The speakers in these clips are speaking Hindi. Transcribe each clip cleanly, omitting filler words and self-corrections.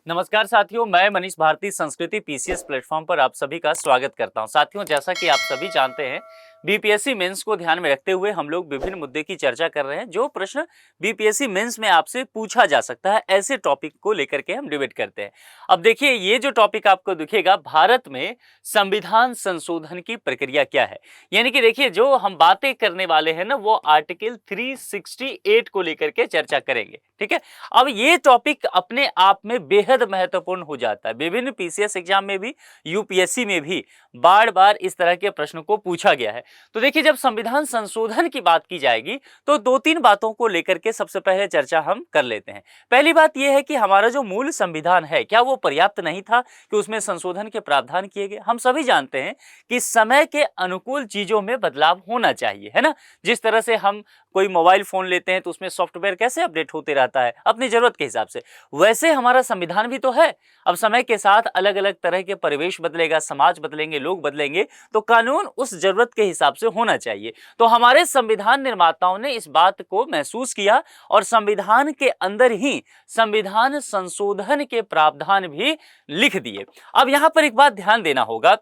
नमस्कार साथियों, मैं मनीष भारती संस्कृति पीसीएस प्लेटफॉर्म पर आप सभी का स्वागत करता हूं। साथियों, जैसा कि आप सभी जानते हैं, बीपीएससी मेंस को ध्यान में रखते हुए हम लोग विभिन्न मुद्दे की चर्चा कर रहे हैं। जो प्रश्न बीपीएससी मेंस में आपसे पूछा जा सकता है, ऐसे टॉपिक को लेकर के हम डिबेट करते हैं। अब देखिए, ये जो टॉपिक आपको दिखेगा, भारत में संविधान संशोधन की प्रक्रिया क्या है। यानी कि देखिए, जो हम बातें करने वाले हैं ना, वो आर्टिकल 368 को लेकर के चर्चा करेंगे। ठीक है, अब ये टॉपिक अपने आप में बेहद महत्वपूर्ण हो जाता है। विभिन्न पीसीएस एग्जाम में भी, यूपीएससी में भी बार बार इस तरह के प्रश्नों को पूछा गया है। तो देखिए, जब संविधान संशोधन की बात की जाएगी तो दो तीन बातों को लेकर के सबसे पहले चर्चा हम कर लेते हैं। पहली बात यह है कि हमारा जो मूल संविधान है, क्या वो पर्याप्त नहीं था कि उसमें संशोधन के प्रावधान किए गए। हम सभी जानते हैं कि समय के अनुकूल चीजों में बदलाव होना चाहिए, है ना। जिस तरह से हम कोई मोबाइल फोन लेते हैं तो उसमें सॉफ्टवेयर कैसे अपडेट होते रहता है अपनी जरूरत के हिसाब से, वैसे हमारा संविधान भी तो है। अब समय के साथ अलग अलग तरह के परिवेश बदलेगा, समाज बदलेंगे, लोग बदलेंगे, तो कानून उस जरूरत के हिसाब से होना चाहिए। तो हमारे संविधान निर्माताओं ने इस बात को महसूस किया और संविधान के अंदर ही संविधान संशोधन के प्रावधान भी लिख दिए। अब यहां पर एक बात ध्यान देना होगा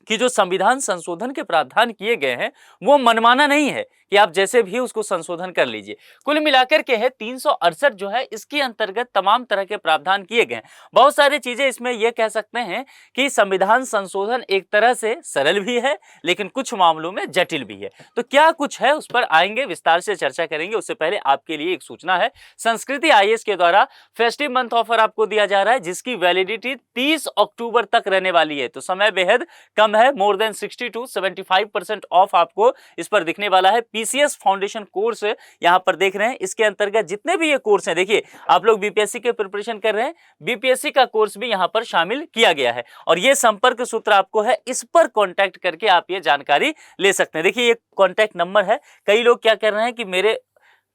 कि जो संविधान संशोधन के प्रावधान किए गए हैं वो मनमाना नहीं है कि आप जैसे भी उसको संशोधन कर लीजिए। कुल मिलाकर के है 368 जो है, इसके अंतर्गत तमाम तरह के प्रावधान किए गए हैं। बहुत सारी चीजें इसमें यह कह सकते हैं कि संविधान संशोधन एक तरह से सरल भी है, लेकिन कुछ मामलों में जटिल भी है। तो क्या कुछ है, उस पर आएंगे, विस्तार से चर्चा करेंगे। उससे पहले आपके लिए एक सूचना है, संस्कृति आईएएस के द्वारा फेस्टिव मंथ ऑफर आपको दिया जा रहा है, जिसकी वैलिडिटी 30 अक्टूबर तक रहने वाली है। तो समय बेहद कम है, मोर देन 60 to 75% ऑफ आपको इस पर दिखने वाला है। पीसीएस फाउंडेशन कोर्स यहां पर देख रहे हैं, इसके अंतर्गत जितने भी ये कोर्स हैं, देखिए आप लोग बीपीएससी के प्रिपरेशन कर रहे हैं, बीपीएससी का कोर्स भी यहां पर शामिल किया गया है और ये संपर्क सूत्र आपको है, इस पर कांटेक्ट करके आप ये जानकारी ले सकते हैं। देखिए, ये कांटेक्ट नंबर है। कई लोग क्या कर रहे हैं कि मेरे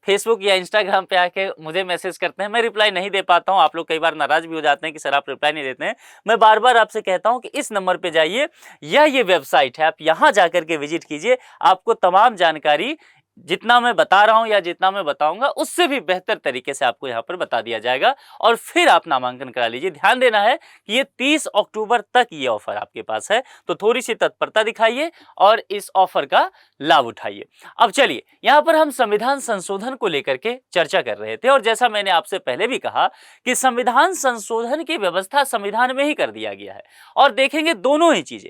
फेसबुक या इंस्टाग्राम पे आके मुझे मैसेज करते हैं, मैं रिप्लाई नहीं दे पाता हूं। आप लोग कई बार नाराज भी हो जाते हैं कि सर आप रिप्लाई नहीं देते हैं। मैं बार बार आपसे कहता हूं कि इस नंबर पे जाइए, या ये वेबसाइट है, आप यहां जाकर के विजिट कीजिए। आपको तमाम जानकारी जितना मैं बता रहा हूं या जितना मैं बताऊंगा उससे भी बेहतर तरीके से आपको यहां पर बता दिया जाएगा और फिर आप नामांकन करा लीजिए। ध्यान देना है कि ये 30 अक्टूबर तक ये ऑफर आपके पास है, तो थोड़ी सी तत्परता दिखाइए और इस ऑफर का लाभ उठाइए। अब चलिए, यहां पर हम संविधान संशोधन को लेकर के चर्चा कर रहे थे और जैसा मैंने आपसे पहले भी कहा कि संविधान संशोधन की व्यवस्था संविधान में ही कर दिया गया है। और देखेंगे दोनों ही चीजें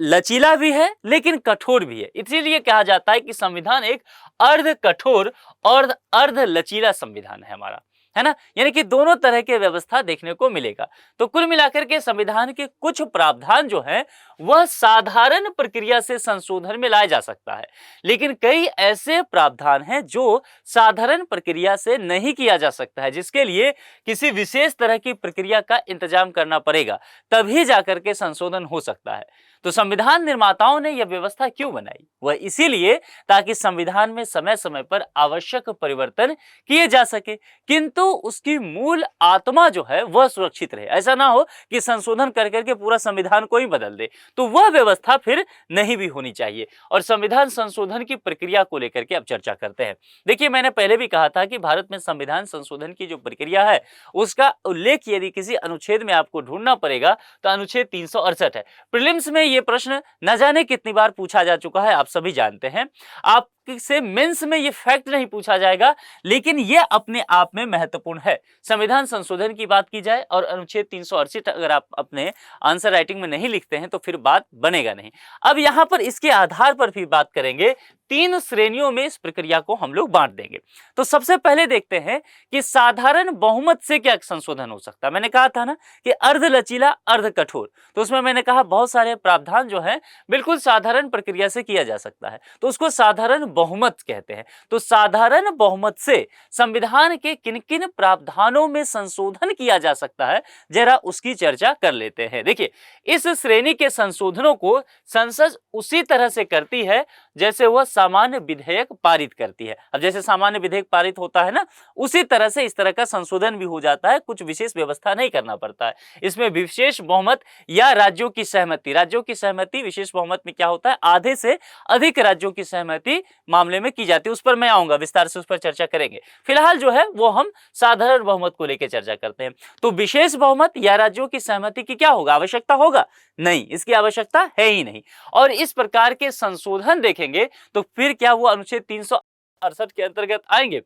लचीला भी है लेकिन कठोर भी है। इसीलिए कहा जाता है कि संविधान एक अर्ध कठोर और अर्ध लचीला संविधान है हमारा, है ना। यानी कि दोनों तरह के व्यवस्था देखने को मिलेगा। तो कुल मिलाकर के संविधान के कुछ प्रावधान जो है वह साधारण प्रक्रिया से संशोधन में लाया जा सकता है, लेकिन कई ऐसे प्रावधान हैं जो साधारण प्रक्रिया से नहीं किया जा सकता है, जिसके लिए किसी विशेष तरह की प्रक्रिया का इंतजाम करना पड़ेगा, तभी जाकर के संशोधन हो सकता है। तो संविधान निर्माताओं ने यह व्यवस्था क्यों बनाई? वह इसीलिए ताकि संविधान में समय समय पर आवश्यक परिवर्तन किए जा सके, किंतु उसकी मूल आत्मा जो है वह सुरक्षित रहे। ऐसा ना हो कि संशोधन कर करके पूरा संविधान को ही बदल दे, तो वह व्यवस्था फिर नहीं भी होनी चाहिए। और संविधान संशोधन की प्रक्रिया को लेकर के अब चर्चा करते हैं। देखिए, मैंने पहले भी कहा था कि भारत में संविधान संशोधन की जो प्रक्रिया है उसका उल्लेख यदि किसी अनुच्छेद में आपको ढूंढना पड़ेगा तो अनुच्छेद 368 है। प्रीलिम्स में ये प्रश्न न जाने कितनी बार पूछा जा चुका है, आप सभी जानते हैं। आप से मेंस में ये फैक्ट नहीं पूछा जाएगा, लेकिन ये अपने आप में महत्वपूर्ण है। संविधान संशोधन की बात की जाए और अनुच्छेद 368 अगर आप अपने आंसर राइटिंग में नहीं लिखते हैं तो फिर बात बनेगा नहीं। अब यहां पर इसके आधार पर भी बात करेंगे, 3 श्रेणियों में इस प्रक्रिया को हम लोग बांट देंगे। तो सबसे पहले देखते हैं कि साधारण बहुमत से क्या संशोधन हो सकता है। मैंने कहा था ना कि अर्ध लचीला अर्ध कठोर, तो उसमें मैंने कहा बहुत सारे प्रावधान जो है बिल्कुल साधारण प्रक्रिया से किया जा सकता है, तो उसको साधारण बहुमत कहते हैं। तो साधारण बहुमत से संविधान के किन किन प्रावधानों में संशोधन किया जा सकता है, जरा उसकी चर्चा कर लेते हैं। देखिए, इस श्रेणी के संशोधनों को संसद उसी तरह से करती है जैसे वह सामान्य विधेयक पारित करती है। अब जैसे सामान्य विधेयक पारित होता है ना, उसी तरह से इस तरह का संशोधन भी हो जाता है, कुछ विशेष व्यवस्था नहीं करना पड़ता है। इसमें विशेष बहुमत या राज्यों की सहमति विशेष बहुमत में क्या होता है, आधे से अधिक राज्यों की सहमति मामले में की जाती है। उस पर मैं आऊंगा, विस्तार से उस पर चर्चा करेंगे। फिलहाल जो है वो हम साधारण बहुमत को लेकर चर्चा करते हैं। तो विशेष बहुमत या राज्यों की सहमति की क्या होगा, आवश्यकता होगा? नहीं, इसकी आवश्यकता है ही नहीं। और इस प्रकार के संशोधन देखेंगे तो फिर क्या वो अनुच्छेद 368 के अंतर्गत आएंगे?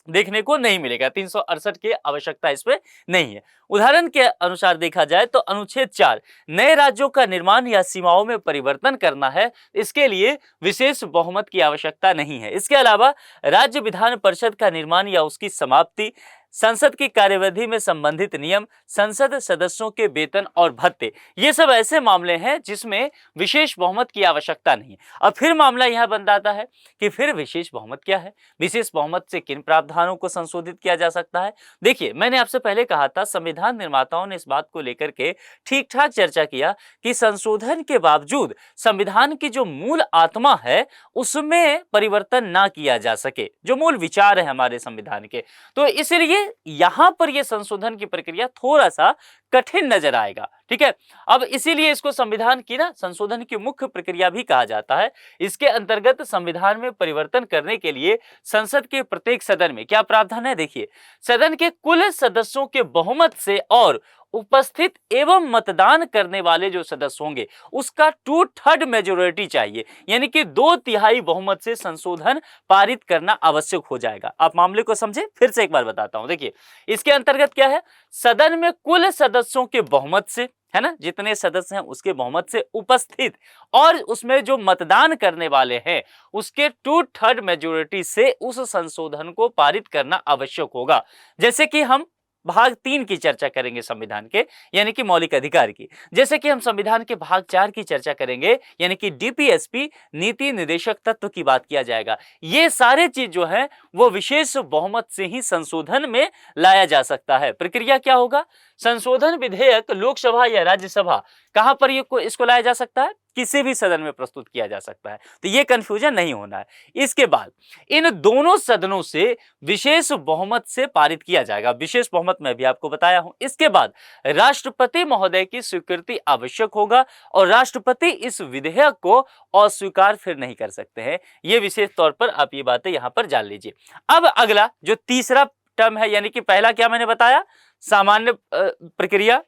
देखने को नहीं मिलेगा। 368 की आवश्यकता इसमें नहीं है। उदाहरण के अनुसार देखा जाए तो अनुच्छेद 4, नए राज्यों का निर्माण या सीमाओं में परिवर्तन करना है, इसके लिए विशेष बहुमत की आवश्यकता नहीं है। इसके अलावा राज्य विधान परिषद का निर्माण या उसकी समाप्ति, संसद की कार्यविधि में संबंधित नियम, संसद सदस्यों के वेतन और भत्ते, ये सब ऐसे मामले हैं जिसमें विशेष बहुमत की आवश्यकता नहीं है। अब फिर मामला यह बन जाता है कि फिर विशेष बहुमत क्या है, विशेष बहुमत से किन प्रावधानों को संशोधित किया जा सकता है। देखिए, मैंने आपसे पहले कहा था, संविधान निर्माताओं ने इस बात को लेकर के ठीक ठाक चर्चा किया कि संशोधन के बावजूद संविधान की जो मूल आत्मा है उसमें परिवर्तन ना किया जा सके, जो मूल विचार है हमारे संविधान के। तो इसलिए यहां पर यह संशोधन की प्रक्रिया थोड़ा सा कठिन नजर आएगा। ठीक है, अब इसीलिए इसको संविधान की संशोधन की मुख्य प्रक्रिया भी कहा जाता है। इसके अंतर्गत संविधान में परिवर्तन करने के लिए संसद के प्रत्येक सदन में क्या प्रावधान है, देखिए, सदन के कुल सदस्यों के बहुमत से और उपस्थित एवं मतदान करने वाले जो सदस्य होंगे उसका 2/3 मेजोरिटी चाहिए, यानी कि 2/3 बहुमत से संशोधन पारित करना आवश्यक हो जाएगा। आप मामले को समझे, फिर से एक बार बताता हूं। देखिए, इसके अंतर्गत क्या है, सदन में कुल सदस्यों के बहुमत से, है ना, जितने सदस्य हैं उसके बहुमत से उपस्थित और उसमें जो मतदान करने वाले हैं उसके 2/3 मेजोरिटी से उस संशोधन को पारित करना आवश्यक होगा। जैसे कि हम भाग 3 की चर्चा करेंगे संविधान के, यानी कि मौलिक अधिकार की, जैसे कि हम संविधान के भाग 4 की चर्चा करेंगे, यानी कि डीपीएसपी नीति निर्देशक तत्व की बात किया जाएगा। ये सारे चीज जो है वो विशेष बहुमत से ही संशोधन में लाया जा सकता है। प्रक्रिया क्या होगा, संशोधन विधेयक लोकसभा या राज्यसभा, कहां पर इसको लाया जा सकता है, किसी भी सदन में प्रस्तुत किया जा सकता है। तो ये कंफ्यूजन नहीं होना है। इसके बाद इन दोनों सदनों से विशेष बहुमत से पारित किया जाएगा। विशेष बहुमत मैं भी आपको बताया हूं। इसके बाद राष्ट्रपति महोदय की स्वीकृति आवश्यक होगा और राष्ट्रपति इस विधेयक को अस्वीकार फिर नहीं कर सकते हैं। ये विशेष तौर पर आप ये बातें यहां पर जान लीजिए। अब अगला जो तीसरा टर्म है, यानी कि पहला क्या मैंने बताया, सामान्य प्रक्रिया,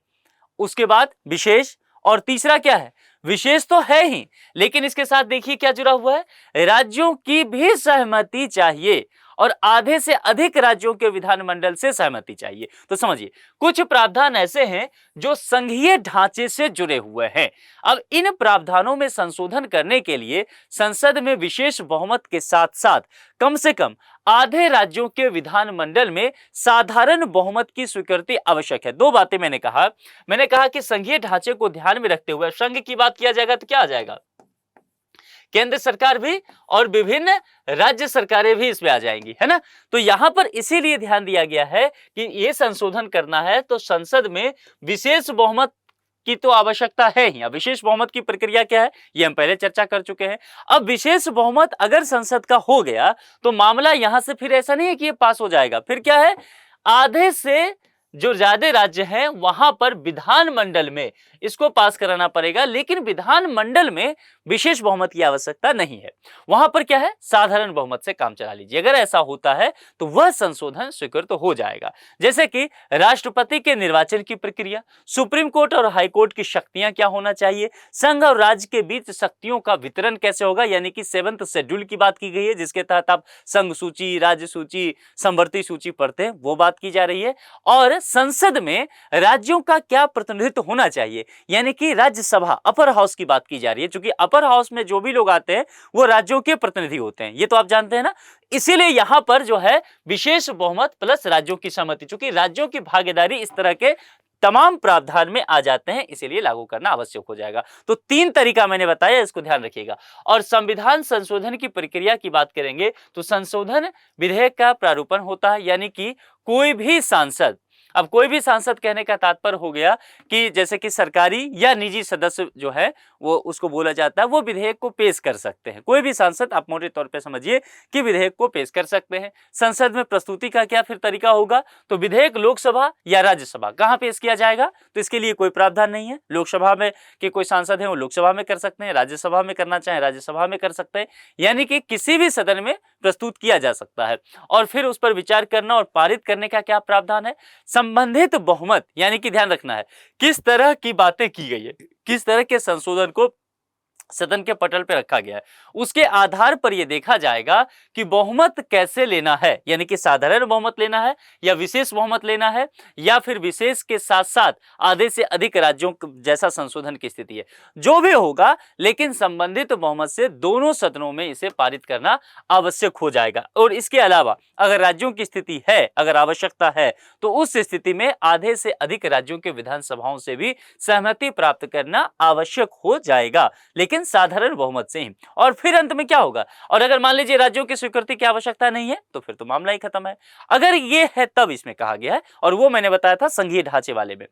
उसके बाद विशेष, और तीसरा क्या है, विशेष तो है ही, लेकिन इसके साथ देखिए क्या जुड़ा हुआ है, राज्यों की भी सहमति चाहिए और आधे से अधिक राज्यों के विधानमंडल से सहमति चाहिए। तो समझिए, कुछ प्रावधान ऐसे हैं जो संघीय ढांचे से जुड़े हुए हैं। अब इन प्रावधानों में संशोधन करने के लिए संसद में विशेष बहुमत के साथ साथ कम से कम आधे राज्यों के विधानमंडल में साधारण बहुमत की स्वीकृति आवश्यक है। दो बातें मैंने कहा कि संघीय ढांचे को ध्यान में रखते हुए संघ की बात किया जाएगा तो क्या आ जाएगा, केंद्र सरकार भी और विभिन्न राज्य सरकारें भी इसमें आ जाएंगी, है ना। तो यहां पर इसीलिए ध्यान दिया गया है कि ये संशोधन करना है तो संसद में विशेष बहुमत की तो आवश्यकता है ही। अब विशेष बहुमत की प्रक्रिया क्या है, ये हम पहले चर्चा कर चुके हैं। अब विशेष बहुमत अगर संसद का हो गया तो मामला यहां से फिर ऐसा नहीं है कि ये पास हो जाएगा, फिर क्या है, आधे से जो ज्यादा राज्य हैं वहां पर विधानमंडल में इसको पास कराना पड़ेगा, लेकिन विधानमंडल में विशेष बहुमत की आवश्यकता नहीं है। वहां पर क्या है, साधारण बहुमत से काम चला लीजिए। अगर ऐसा होता है तो वह संशोधन स्वीकृत हो जाएगा। जैसे कि राष्ट्रपति के निर्वाचन की प्रक्रिया, सुप्रीम कोर्ट और हाई कोर्ट की शक्तियां क्या होना चाहिए, संघ और राज्य के बीच शक्तियों का वितरण कैसे होगा, यानी कि 7th शेड्यूल की बात की गई है, जिसके तहत आप संघ सूची, राज्य सूची, समवर्ती सूची पढ़ते हैं, वो बात की जा रही है। और संसद में राज्यों का क्या प्रतिनिधित्व होना चाहिए, यानी कि राज्यसभा, अपर हाउस की बात की जा रही है, क्योंकि अपर हाउस में जो भी लोग आते हैं वो राज्यों के प्रतिनिधि होते हैं, ये तो आप जानते हैं ना। इसीलिए यहां पर जो है विशेष बहुमत प्लस राज्यों की सहमति, क्योंकि राज्यों की भागीदारी इस तरह के तमाम प्रावधान में आ जाते हैं, इसीलिए लागू करना आवश्यक हो जाएगा। तो 3 तरीका मैंने बताया, इसको ध्यान रखिएगा। और संविधान संशोधन की प्रक्रिया की बात करेंगे तो संशोधन विधेयक का प्रारूपण होता है, यानी कि कोई भी सांसद अब कोई भी सांसद कहने का तात्पर्य हो गया कि जैसे कि सरकारी या निजी सदस्य जो है वो उसको बोला जाता है, वो विधेयक को पेश कर सकते हैं। कोई भी सांसद आप मोटे तौर पे समझिए कि विधेयक को पेश कर सकते हैं। संसद में प्रस्तुति का क्या फिर तरीका होगा, तो विधेयक लोकसभा या राज्यसभा कहाँ पेश किया जाएगा, तो इसके लिए कोई प्रावधान नहीं है। लोकसभा में के कोई सांसद हैं वो लोकसभा में कर सकते हैं, राज्यसभा में करना चाहे राज्यसभा में कर सकते हैं, यानी कि किसी भी सदन में प्रस्तुत किया जा सकता है। और फिर उस पर विचार करना और पारित करने का क्या प्रावधान है, संबंधित बहुमत, यानी कि ध्यान रखना है किस तरह की बातें की गई है, किस तरह के संशोधन को सदन के पटल पे रखा गया है, उसके आधार पर यह देखा जाएगा कि बहुमत कैसे लेना है, यानी कि साधारण बहुमत लेना है या विशेष बहुमत लेना है, या फिर विशेष के साथ साथ आधे से अधिक राज्यों जैसा संशोधन की स्थिति है, जो भी होगा, लेकिन संबंधित बहुमत से दोनों सदनों में इसे पारित करना आवश्यक हो जाएगा। और इसके अलावा अगर राज्यों की स्थिति है, अगर आवश्यकता है, तो उस स्थिति में आधे से अधिक राज्यों के विधानसभाओं से भी सहमति प्राप्त करना आवश्यक हो जाएगा, लेकिन साधारण बहुमत से ही। और फिर अंत में क्या होगा, और अगर मान लीजिए राज्यों की स्वीकृति की आवश्यकता नहीं है, तो फिर तो मामला ही खत्म है। अगर ये है तब इसमें कहा गया है, और वो मैंने बताया था संघीय ढांचे वाले में।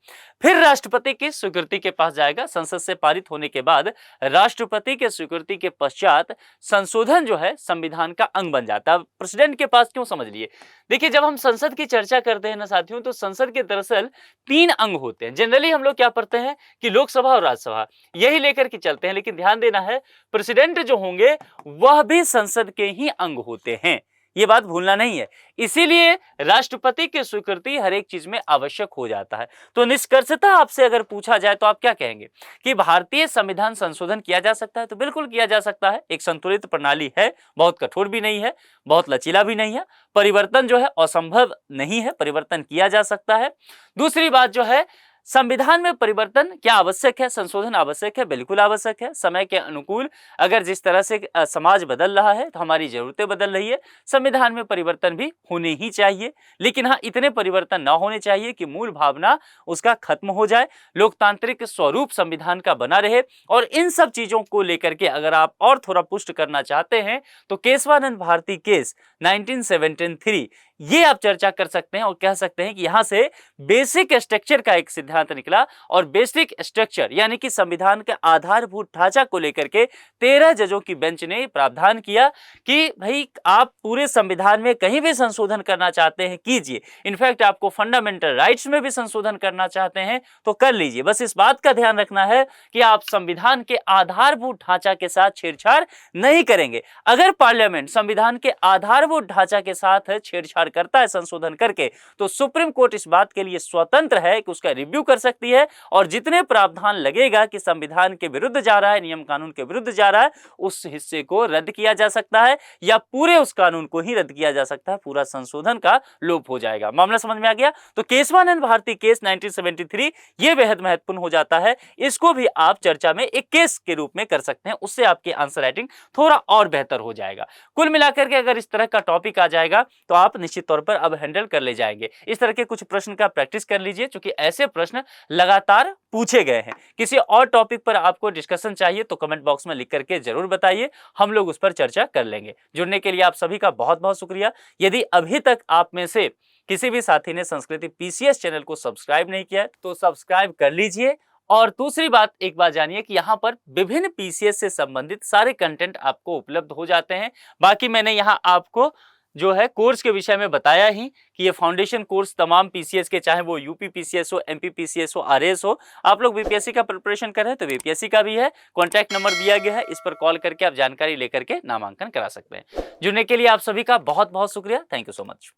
फिर राष्ट्रपति की स्वीकृति के पास जाएगा, संसद से पारित होने के बाद राष्ट्रपति के स्वीकृति के पश्चात संशोधन जो है संविधान का अंग बन जाता है। प्रेसिडेंट के पास क्यों, समझ लिए। देखिए, जब हम संसद की चर्चा करते हैं ना साथियों, तो संसद के दरअसल 3 अंग होते हैं। जनरली हम लोग क्या पढ़ते हैं कि लोकसभा और राज्यसभा, यही लेकर के चलते हैं, लेकिन ध्यान देना है प्रेसिडेंट जो होंगे वह भी संसद के ही अंग होते हैं, ये बात भूलना नहीं है। इसीलिए राष्ट्रपति की स्वीकृति हर एक चीज में आवश्यक हो जाता है। तो निष्कर्षतः आपसे अगर पूछा जाए तो आप क्या कहेंगे कि भारतीय संविधान संशोधन किया जा सकता है, तो बिल्कुल किया जा सकता है। एक संतुलित प्रणाली है, बहुत कठोर भी नहीं है, बहुत लचीला भी नहीं है। परिवर्तन जो है असंभव नहीं है, परिवर्तन किया जा सकता है। दूसरी बात जो है, संविधान में परिवर्तन क्या आवश्यक है, संशोधन आवश्यक है, बिल्कुल आवश्यक है। समय के अनुकूल अगर जिस तरह से समाज बदल रहा है, तो हमारी जरूरतें बदल रही है, संविधान में परिवर्तन भी होने ही चाहिए। लेकिन हाँ, इतने परिवर्तन ना होने चाहिए कि मूल भावना उसका खत्म हो जाए, लोकतांत्रिक स्वरूप संविधान का बना रहे। और इन सब चीजों को लेकर के अगर आप और थोड़ा पुष्ट करना चाहते हैं, तो केशवानंद भारती केस 1973 ये आप चर्चा कर सकते हैं और कह सकते हैं कि यहां से बेसिक स्ट्रक्चर का एक सिद्धांत निकला। और बेसिक स्ट्रक्चर यानी कि संविधान के आधारभूत ढांचा को लेकर के 13 जजों की बेंच ने प्रावधान किया कि भाई आप पूरे संविधान में कहीं भी संशोधन करना चाहते हैं कीजिए, इनफैक्ट आपको फंडामेंटल राइट्स में भी संशोधन करना चाहते हैं तो कर लीजिए। बस इस बात का ध्यान रखना है कि आप संविधान के आधारभूत ढांचा के साथ छेड़छाड़ नहीं करेंगे। अगर पार्लियामेंट संविधान के आधारभूत ढांचा के साथ छेड़छाड़ करता है संशोधन करके, तो सुप्रीम कोर्ट इस बात के लिए स्वतंत्र है कि उसका रिव्यू कर सकती है, और जितने प्रावधान लगेगा कि संविधान के विरुद्ध जा रहा है, नियम कानून के विरुद्ध जा रहा है, उस हिस्से को रद्द किया जा सकता है, या पूरे उस कानून को ही रद्द किया जा सकता है, पूरा संशोधन का लोप हो जाएगा। मामला समझ में आ गया। तो केशवानंद भारती केस 1973 ये बेहद महत्वपूर्ण हो जाता है। इसको भी आप चर्चा में एक केस के रूप में कर सकते हैं, उससे आपकी आंसर राइटिंग थोड़ा और बेहतर हो जाएगा। कुल मिलाकर के अगर इस तरह का टॉपिक आ जाएगा तो आप निश्चित तौर पर अब हैंडल कर ले जाएंगे। इस तरह के कुछ प्रश्न का प्रैक्टिस कर लीजिए, क्योंकि ऐसे प्रश्न लगातार पूछे गए हैं। किसी और टॉपिक पर आपको डिस्कशन चाहिए तो कमेंट बॉक्स में लिख करके जरूर बताइए, हम लोग उस पर चर्चा कर लेंगे। जुड़ने के लिए आप सभी का बहुत बहुत शुक्रिया। यदि अभी तक आप में से किसी भी साथी ने संस्कृति पीसीएस चैनल को सब्सक्राइब नहीं किया है तो सब्सक्राइब कर लीजिए। और दूसरी बात एक बात जानिए कि यहाँ पर विभिन्न पीसीएस से संबंधित सारे कंटेंट आपको उपलब्ध हो जाते हैं। बाकी मैंने यहाँ आपको जो है कोर्स के विषय में बताया ही कि ये फाउंडेशन कोर्स तमाम पीसीएस के, चाहे वो यूपी पीसीएस हो, एमपी पीसीएस हो, आरएएस हो, आप लोग बीपीएससी का प्रिपरेशन कर रहे हैं तो बीपीएससी का भी है। कॉन्टैक्ट नंबर दिया गया है, इस पर कॉल करके आप जानकारी लेकर के नामांकन करा सकते हैं। जुड़ने के लिए आप सभी का बहुत बहुत शुक्रिया। Thank you so much.